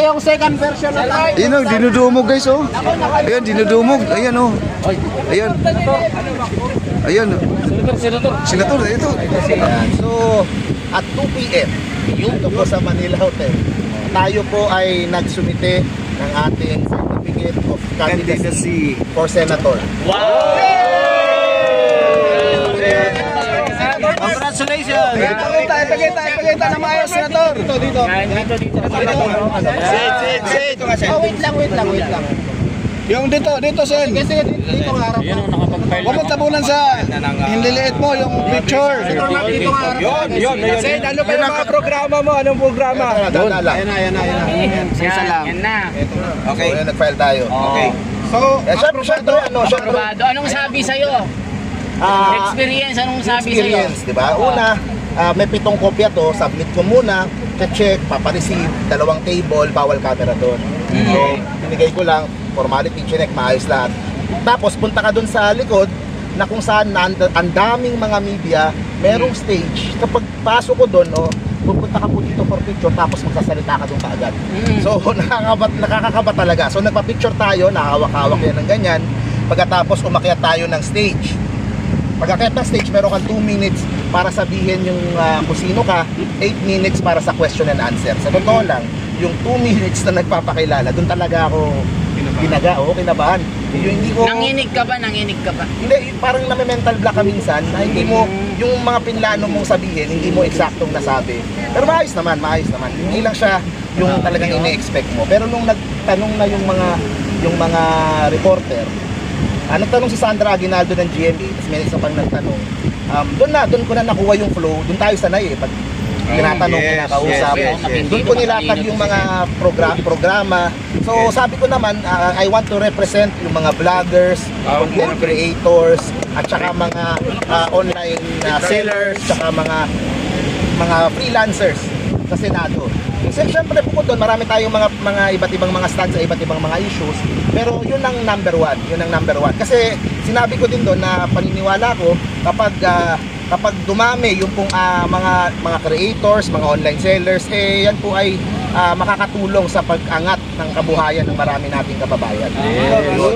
yung second version na tayo. Ayan o, dinudumog guys oh. Ayan, dinudumog. Ayan oh. Ayan. Ayan. Senator, ito. So, at 2 p.m. dito po sa Manila Hotel, tayo po ay nagsumite ng ating certificate of candidacy for senator. Wow! Congratulations! Ipagkita na maayos, senator. Dito. Sit. Wait lang. Yung dito, Sen. Sige, dito nga harap. Huwag mong tabunan sa hinliliit mo, yung picture. Yun. Sen, ano pa yung mga programa mo? Anong programa? Yan na. Okay, so, nag-file tayo. Okay. So, syempre, Anong sabi sa'yo? Experience, anong sabi sa'yo? Experience, di ba? Una, may 7 kopya to, submit ko muna, check, papareceive, 2 table, bawal camera doon. So, binigay ko lang, formality check, maayos lahat. Tapos, punta ka doon sa likod, na kung saan ang daming mga media, merong stage. Kapag pasok ko doon, pupunta ka po dito for picture, tapos magsasalita ka doon kaagad. So, nakakakaba talaga. So, nagpa-picture tayo, nakahawak-hawak yan ng ganyan. Pagkatapos, umakyat tayo ng stage. Pagkakit ng stage, meron kang 2 minutes para sabihin yung kung sino ka, 8 minutes para sa question and answer. Sa totoo lang, yung 2 minutes na nagpapakilala, doon talaga ako kinabahan. Nanginig ka ba? Hindi, parang nami-mental block ka minsan na hindi mo, yung mga pinlano mong sabihin, hindi mo eksaktong nasabi. Pero maayos naman. Hindi lang siya yung talagang ine-expect mo. Pero nung nagtanong na yung mga reporter, nagtanong si Sandra Aguinaldo ng GMA, tapos may isa pang nagtanong. Doon ko na nakuha yung flow. Doon tayo sanay eh. Pag tinatanong, kinakausap. Doon ko nilatag yung mga programa. So sabi ko naman, I want to represent yung mga vloggers, content creators, at saka mga online sellers, saka mga freelancers sa Senado. Siyempre bukod doon, marami tayong mga iba't ibang mga stands sa iba't ibang mga issues. Pero yun ang number one. Kasi sinabi ko din doon na paniniwala ko kapag dumami yung pong mga creators, mga online sellers, yan po ay makakatulong sa pag-angat ng kabuhayan ng marami nating kababayan.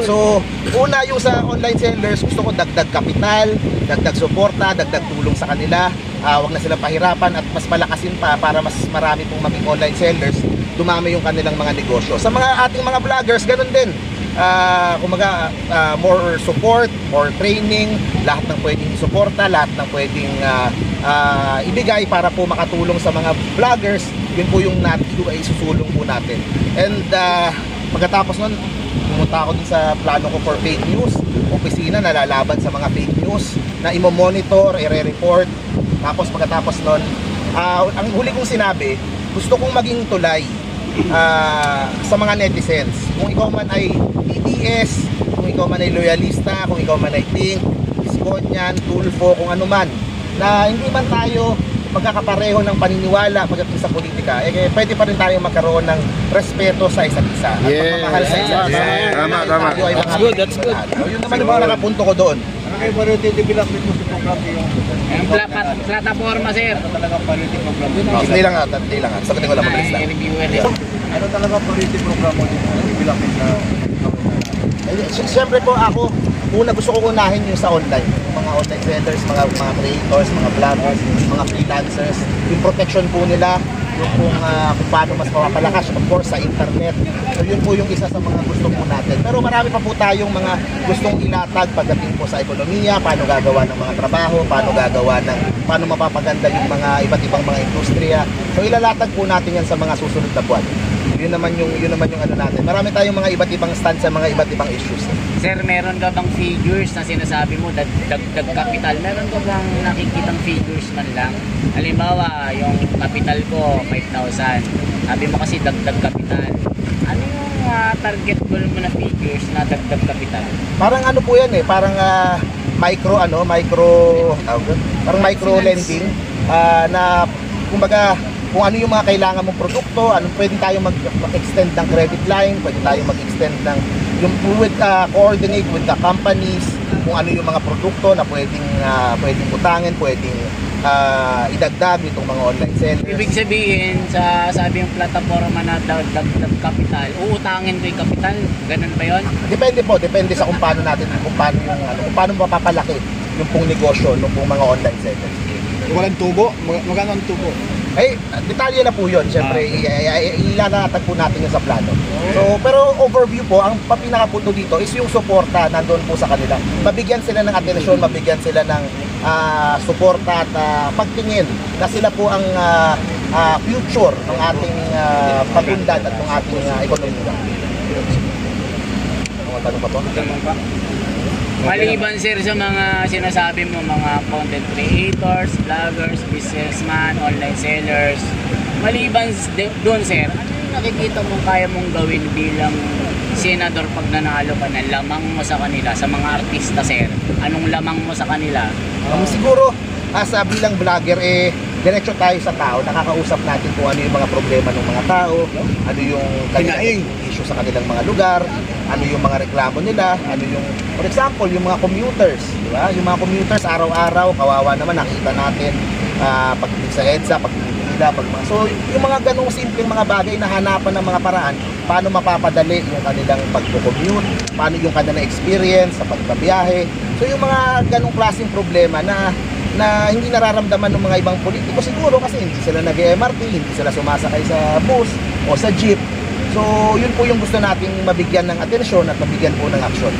So, una yung sa online sellers, gusto ko dagdag kapital, dagdag suporta, dagdag tulong sa kanila. Wag na silang pahirapan at mas palakasin pa para mas marami pong maging online sellers, dumami yung kanilang mga negosyo. Sa mga ating mga vloggers, ganun din. More support, more training, lahat ng pwedeng suporta, lahat ng pwedeng ibigay para po makatulong sa mga vloggers, yun po yung isusulong po natin. And pagkatapos nun, pumunta ako dun sa plano ko for fake news, opisina na lalaban sa mga fake news, na imo-monitor, i-report. Tapos pagkatapos nun, ang huli kong sinabi, gusto kong maging tulay sa mga netizens. Kung ikaw man ay BTS, kung ikaw man ay loyalista, kung ikaw man ay Pink, Iskonian, Tulfo, kung ano man, na hindi man tayo magkakapareho ng paniniwala pagdating sa politika, pwede pa rin tayo magkaroon ng respeto sa isa't isa at pagmamahal sa isa't isa. Tama. That's good. Yun naman yung mga nakapunto ko doon. Kayo pa rin development mo sa program Yung plataforma, sir. Ano talaga parity program? Hindi lang. Sagutin ko lang, mabilis lang. Ano talaga parity program mo yung development na? Siyempre po ako, una gusto ko unahin yung sa online. Mga online sellers, mga creators, mga vloggers, mga freelancers. Yung protection po nila, yung kung paano mas mapapalakas, of course, sa internet. So yun po yung isa sa mga gusto po natin. Pero marami pa po tayong mga gustong ilatag pagdating po sa ekonomiya, paano gagawa ng mga trabaho, paano mapapaganda yung mga iba't ibang mga industriya. So ilalatag po natin yan sa mga susunod na buwan. Yun naman yung ano natin. Marami tayong mga iba't ibang stand sa mga iba't ibang issues. Sir, meron ka bang figures na sinasabi mo, dagdag capital? Meron ka bang nakikitang figures man lang? Halimbawa, yung capital ko, 5,000. Sabi mo kasi dagdag capital. Ano yung target goal mo na figures na dagdag capital? Parang ano po yan parang micro lending na kumbaga kung ano yung mga kailangan mong produkto, pwede tayo mag-extend ng credit line, pwede tayo mag-extend ng yung coordinate with the companies kung ano yung mga produkto na pwedeng utangin, pwedeng idagdag itong mga online sellers. Ibig sabihin, sa sabi yung plataforma na dagdag capital, uutangin ko yung capital, ganun ba yun? Depende sa kung paano natin, kung paano mapapalaki yung pong negosyo ng pong mga online sellers. Walang tubo? Magkano ang tubo? Eh, detalye na po yun. Siyempre, ilalantag po natin yun sa plano. So, pero overview po, ang pinakapunto dito is yung suporta nandun po sa kanila. Mabigyan sila ng atensyon, mabigyan sila ng suporta at pagtingin na sila po ang future ng ating pag-unlad at ng ating ekonomiya. Tanong pa po? Maliban sir sa mga sinasabi mo, mga content creators, vloggers, businessman, online sellers, maliban doon sir, ano yung nakikita mo kaya mong gawin bilang senador pag nanalo ka na lamang mo sa kanila, sa mga artista sir? Anong lamang mo sa kanila? Siguro, bilang vlogger, diretso tayo sa tao, nakakausap natin kung ano yung mga problema ng mga tao, ano yung kanilang issue sa kanilang mga lugar, ano yung mga reklamo nila, ano yung, for example, yung mga commuters, di ba? Yung mga commuters, araw-araw, kawawa naman, nakita natin, pagdating sa EDSA, pagdating nila, so yung mga ganong simpleng mga bagay na hanapan ng mga paraan, paano mapapadali yung kanilang pagko-commute, paano yung kanilang experience sa pagbabiyahe, so yung mga ganong klaseng problema na hindi nararamdaman ng mga ibang politiko siguro kasi hindi sila nag-MRT, hindi sila sumasakay sa bus o sa jeep. So, yun po yung gusto nating mabigyan ng atensyon at mabigyan po ng aksyon.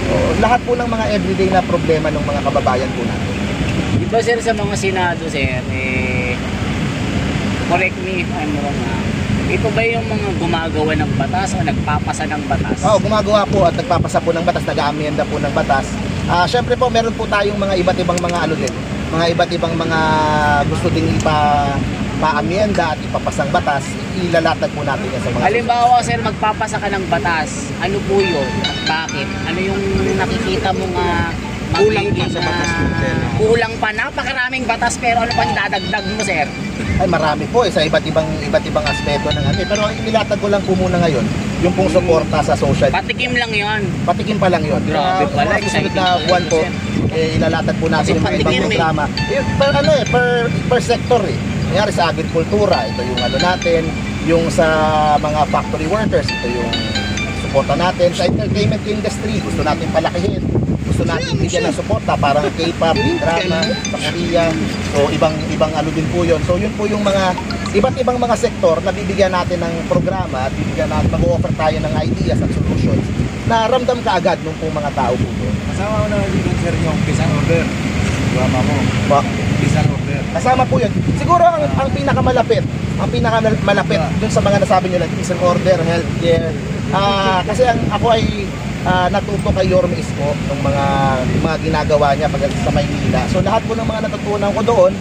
So, lahat po ng mga everyday na problema ng mga kababayan po natin. Di ba sir sa mga senado sir, correct me if I'm wrong ito ba yung mga gumagawa ng batas o nagpapasa ng batas? Oo, gumagawa po at nagpapasa po ng batas, nag-aamyenda po ng batas. Siyempre po, meron po tayong mga iba't ibang mga mga iba't ibang mga gusto ding pa-amyenda at ipapasang batas, ilalatag po natin yan sa mga halimbawa sir, magpapasa ka ng batas, ano po yun? Bakit? Ano yung nakikita mo nga kulang pa sa batas po, sir? Kulang pa, napakaraming batas pero ano pang dadagdag mo sir? Ay, marami po sa iba't ibang aspeto ng pero ang inilatag ko lang po muna ngayon yung pong suporta sa social. Patikim lang yon. Patikim pa lang yon. Grabe pala, susunod na buwan po, ilalatag po natin yung mga ibang programa. Per sector Nangyari sa agrikultura, ito yung natin, yung sa mga factory workers, ito yung suporta natin. Sa entertainment industry, gusto natin palakihin. Gusto natin bigyan ng suporta, parang K-pop, drama, sa Korea. So, ibang din po yun. So, yun po yung mga iba't ibang mga sektor na bibigyan natin ng programa at bibigyan natin, mag-offer tayo ng ideas at solutions na ramdam ka agad nung po mga tao po doon. Kasama mo na din sir yung peace and order. Drama mo. Peace and order. Kasama po yun. Siguro ang pinakamalapit dun sa mga nasabi nyo lang, peace and order, healthcare. Kasi ako ay natuto kay Yorme Isko ng mga ginagawa niya pag sa Maynila. So lahat po ng mga natutunan ko doon,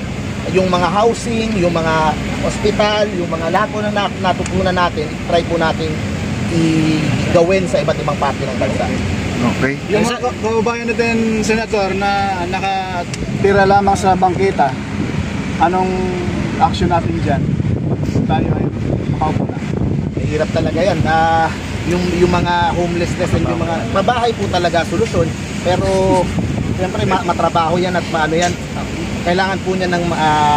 yung mga housing, yung mga hospital, yung mga lahat po na natutunan natin, try po natin i-gawin sa iba't ibang parte ng bansa. Okay. Yung mga kababayan natin, Senator, na nakatira lamang sa bangketa, anong action natin dyan? Tayo ay makaupo na. Hirap talaga yan. Yung mga homelessness and yung mga mabahay po talaga solusyon, pero siyempre matrabaho yan at maano yan, kailangan po niya ng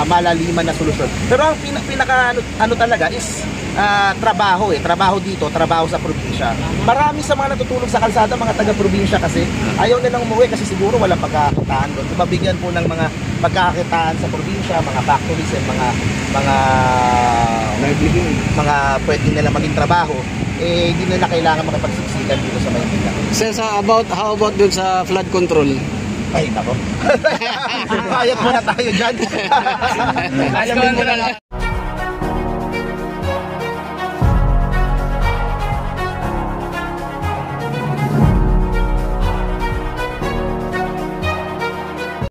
malaliman na solusyon. Pero ang pinaka talaga is trabaho dito, trabaho sa probinsya. Marami sa mga natutulog sa kalsada, mga taga-probinsya kasi ayaw nilang umuwi kasi siguro walang pagkakakitaan doon. Mabigyan po ng mga pagkakakitaan sa probinsya, mga factories and mga pwede nila maging trabaho, hindi nila kailangan makapagsiksikan dito sa Maynila. Sir, how about dun sa flood control? Ay, nako. Bayad muna tayo dyan. Alamin mo na lang.